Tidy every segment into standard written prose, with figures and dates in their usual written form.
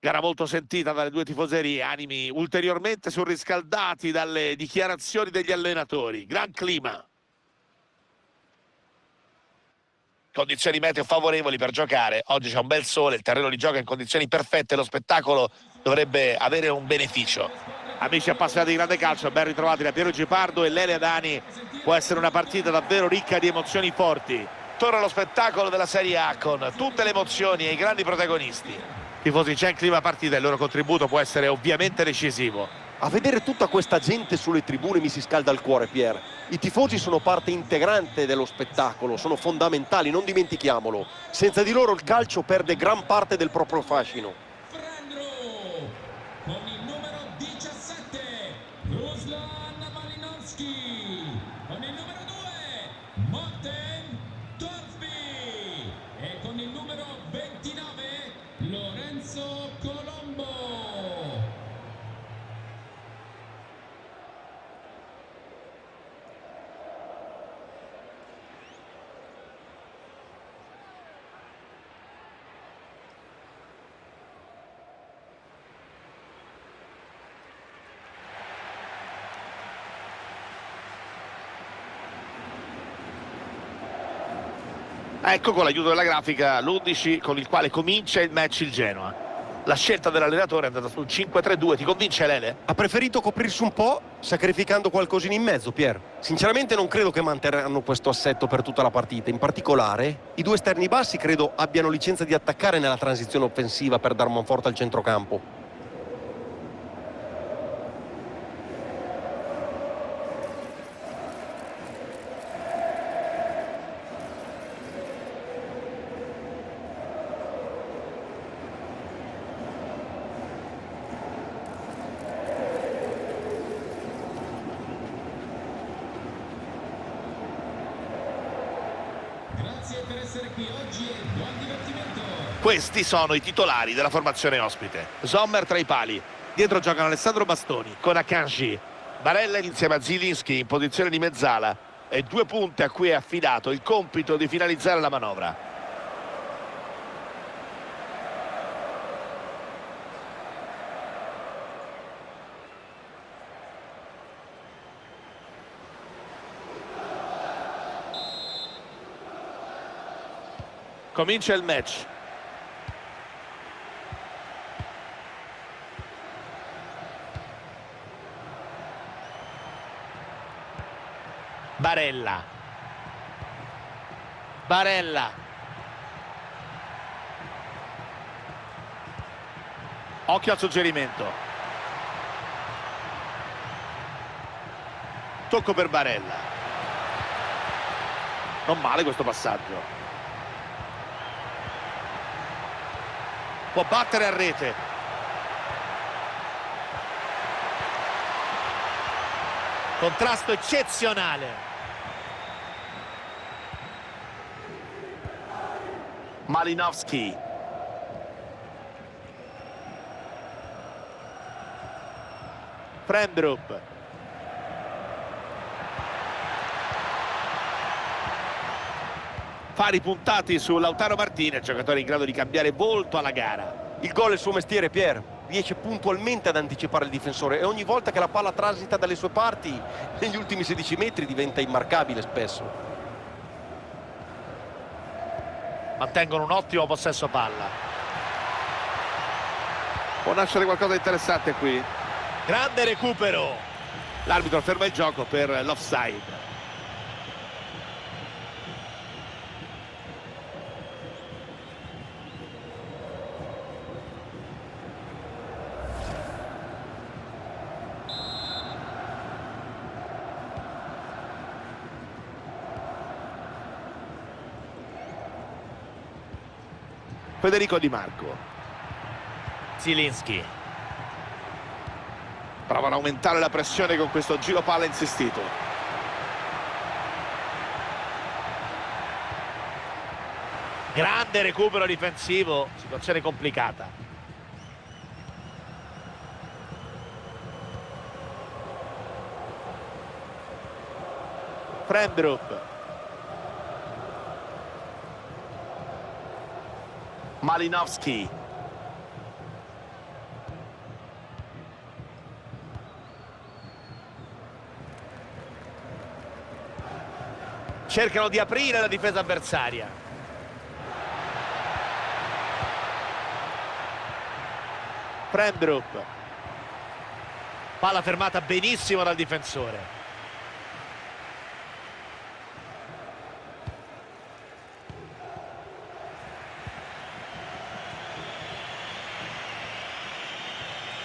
Gara molto sentita dalle due tifoserie, animi ulteriormente surriscaldati dalle dichiarazioni degli allenatori. Gran clima. Condizioni meteo favorevoli per giocare. Oggi c'è un bel sole, il terreno di gioco è in condizioni perfette, lo spettacolo dovrebbe avere un beneficio. Amici appassionati di grande calcio, ben ritrovati da Piero Gipardo e Lele Adani. Può essere una partita davvero ricca di emozioni forti. Torna lo spettacolo della Serie A con tutte le emozioni e i grandi protagonisti. Tifosi, c'è in clima partita e il loro contributo può essere ovviamente decisivo. A vedere tutta questa gente sulle tribune mi si scalda il cuore, Pier. I tifosi sono parte integrante dello spettacolo, sono fondamentali, non dimentichiamolo. Senza di loro il calcio perde gran parte del proprio fascino. Con il numero 17, Ruslan Malinovskyi. Con il numero 2, Morten Torsby. E con il numero 29, Lorenzo Colombo. Ecco con l'aiuto della grafica l'11 con il quale comincia il match il Genoa. La scelta dell'allenatore è andata sul 5-3-2, ti convince Lele? Ha preferito coprirsi un po', sacrificando qualcosina in mezzo, Pier. Sinceramente non credo che manterranno questo assetto per tutta la partita. In particolare, i due esterni bassi credo abbiano licenza di attaccare nella transizione offensiva per dar manforte al centrocampo. Grazie per essere qui oggi e buon divertimento. Questi sono i titolari della formazione ospite. Sommer tra i pali, dietro giocano Alessandro Bastoni con Akanji, Barella insieme a Zielinski in posizione di mezzala e due punte a cui è affidato il compito di finalizzare la manovra. Comincia il match. Barella. Occhio al suggerimento. Tocco per Barella. Non male questo passaggio. Può battere a rete. Contrasto eccezionale. Malinovskyi. Frendrup. Fari puntati su Lautaro Martinez, giocatore in grado di cambiare volto alla gara. Il gol è il suo mestiere, Pier. Riesce puntualmente ad anticipare il difensore e ogni volta che la palla transita dalle sue parti, negli ultimi 16 metri diventa immarcabile spesso. Mantengono un ottimo possesso palla. Può nascere qualcosa di interessante qui. Grande recupero. L'arbitro ferma il gioco per l'offside. Federico Di Marco. Zielinski. Prova ad aumentare la pressione con questo giro palla insistito. Grande recupero difensivo, situazione complicata. Frendrup. Malinovskyi. Cercano di aprire la difesa avversaria. Frendrup. Palla fermata benissimo dal difensore.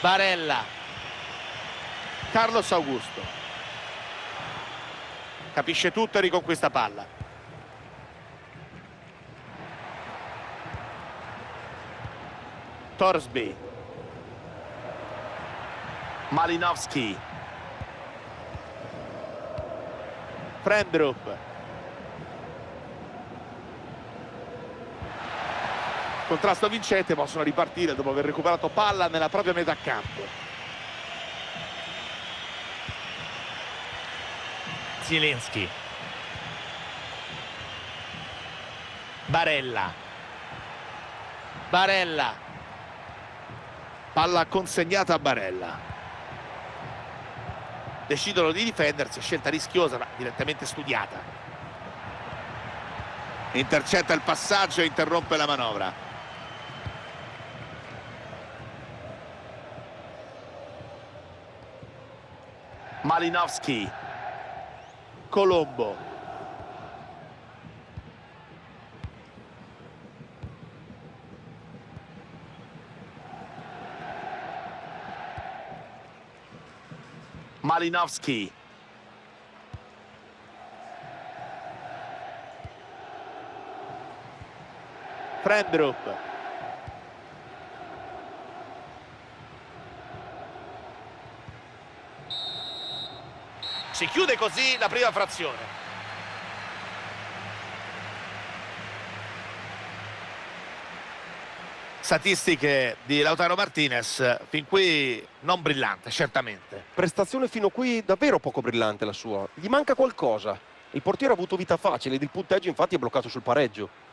Barella. Carlos Augusto. Capisce tutto e riconquista palla. Torsby. Malinowski. Frendrup. Contrasto vincente, possono ripartire dopo aver recuperato palla nella propria metà campo. Zielinski. Barella. Barella. Palla consegnata a Barella. Decidono di difendersi, scelta rischiosa ma direttamente studiata. Intercetta il passaggio e interrompe la manovra. Malinowski. Colombo. Malinowski. Frendrup. Si chiude così la prima frazione. Statistiche di Lautaro Martinez, fin qui non brillante, certamente. Prestazione fino a qui davvero poco brillante la sua. Gli manca qualcosa. Il portiere ha avuto vita facile ed il punteggio infatti è bloccato sul pareggio.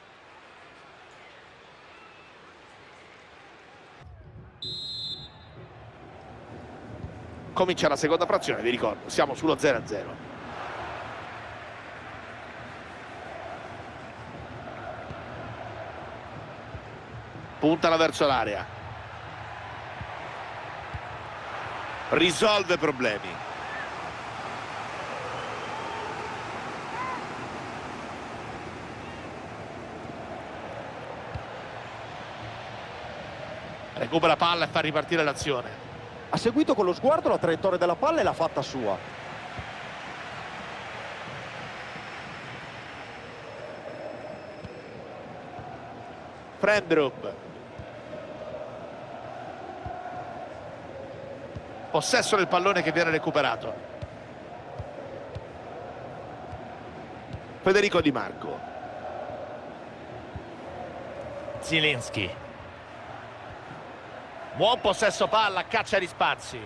Comincia la seconda frazione, vi ricordo, siamo sullo 0-0. Puntano verso l'area. Risolve problemi. Recupera palla e fa ripartire l'azione. Ha seguito con lo sguardo la traiettoria della palla e l'ha fatta sua. Frendrup. Possesso del pallone che viene recuperato. Federico Di Marco. Zielinski. Buon possesso palla, caccia di spazi.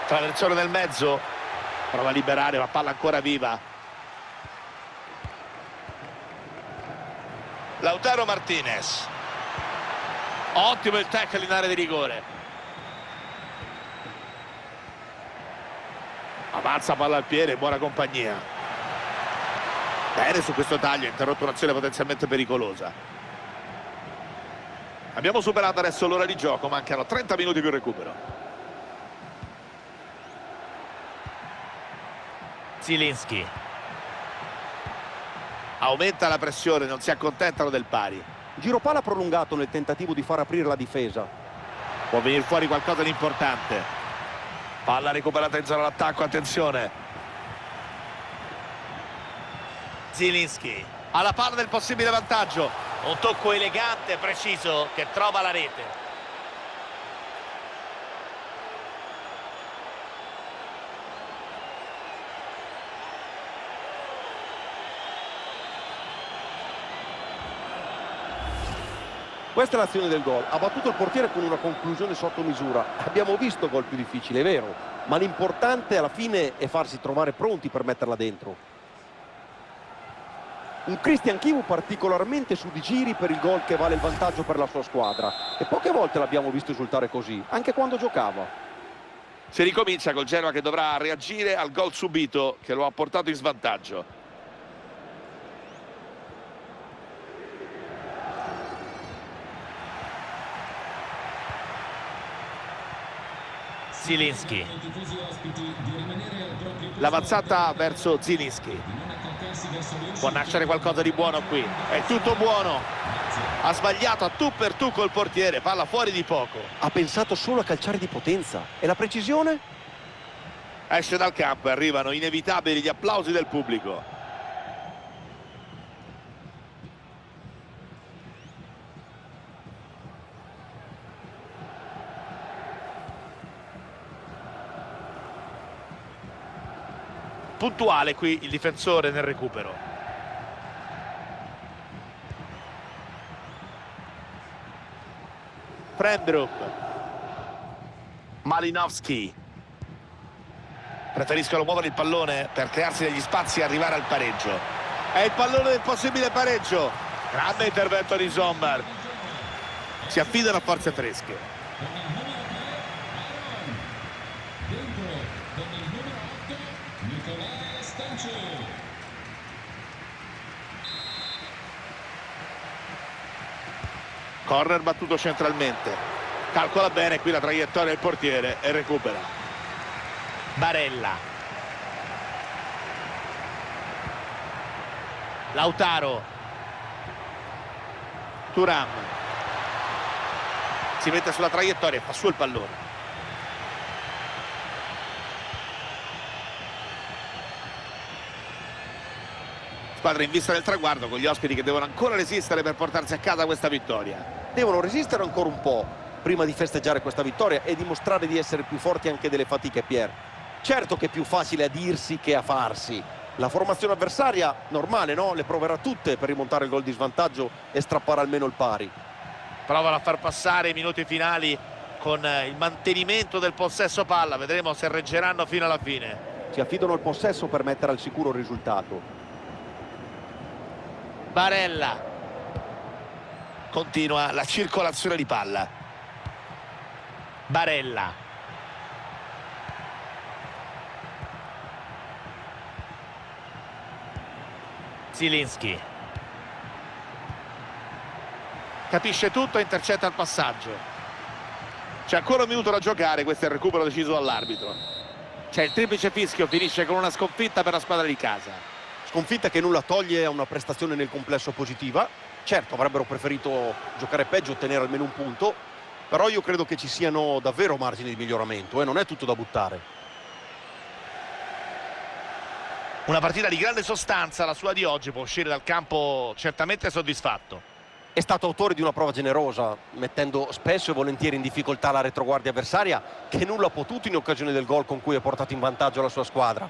Traversone nel mezzo. Prova a liberare, ma palla ancora viva. Lautaro Martinez. Ottimo il tackle in area di rigore. Avanza palla al piede, buona compagnia. Bene su questo taglio, ha interrotto un'azione potenzialmente pericolosa. Abbiamo superato adesso l'ora di gioco, mancano 30 minuti più recupero. Zielinski. Aumenta la pressione, non si accontentano del pari. Giro palla prolungato nel tentativo di far aprire la difesa. Può venire fuori qualcosa di importante. Palla recuperata in zona d'attacco, attenzione. Zielinski. Alla palla del possibile vantaggio. Un tocco elegante e preciso che trova la rete. Questa è l'azione del gol. Ha battuto il portiere con una conclusione sotto misura. Abbiamo visto gol più difficili, è vero, ma l'importante alla fine è farsi trovare pronti per metterla dentro. Un Christian Chivu particolarmente su di giri per il gol che vale il vantaggio per la sua squadra. E poche volte l'abbiamo visto esultare così, anche quando giocava. Si ricomincia col Genoa che dovrà reagire al gol subito che lo ha portato in svantaggio. Zielinski, ai tifosi ospiti di rimanere al proprio posto, L'avanzata verso Zielinski. di non accalcarsi verso le Può uscite. nascere qualcosa di buono qui. È tutto buono. Ha sbagliato a tu per tu col portiere. Palla fuori di poco. Ha pensato solo a calciare di potenza. E la precisione? Esce dal campo e arrivano inevitabili gli applausi del pubblico. Puntuale qui il difensore nel recupero. Frendrup. Malinowski. Preferiscono muovere il pallone per crearsi degli spazi e arrivare al pareggio. È il pallone del possibile pareggio. Grande intervento di Sommer. Si affidano a forze fresche. Con il numero 3, Aaron. Dentro, con il numero 8, Nicolai Stanci. Corner battuto centralmente. Calcola bene qui la traiettoria del portiere e recupera. Barella, Lautaro, Thuram. Si mette sulla traiettoria e fa su il pallone. Squadra in vista del traguardo con gli ospiti che devono ancora resistere per portarsi a casa questa vittoria. Devono resistere ancora un po' prima di festeggiare questa vittoria e dimostrare di essere più forti anche delle fatiche, Pier. Certo che è più facile a dirsi che a farsi. La formazione avversaria, normale, no? Le proverà tutte per rimontare il gol di svantaggio e strappare almeno il pari. Provano a far passare i minuti finali con il mantenimento del possesso palla. Vedremo se reggeranno fino alla fine. Si affidano al possesso per mettere al sicuro il risultato. Barella. Continua la circolazione di palla. Barella, Zielinski, Capisce tutto e intercetta il passaggio. C'è ancora un minuto da giocare, questo è il recupero deciso dall'arbitro. C'è il triplice fischio, finisce con una sconfitta per la squadra di casa. Sconfitta che nulla toglie a una prestazione nel complesso positiva. Certo, avrebbero preferito giocare peggio, ottenere almeno un punto, però io credo che ci siano davvero margini di miglioramento, non è tutto da buttare. Una partita di grande sostanza, la sua di oggi, può uscire dal campo certamente soddisfatto. È stato autore di una prova generosa, mettendo spesso e volentieri in difficoltà la retroguardia avversaria, che nulla ha potuto in occasione del gol con cui ha portato in vantaggio la sua squadra.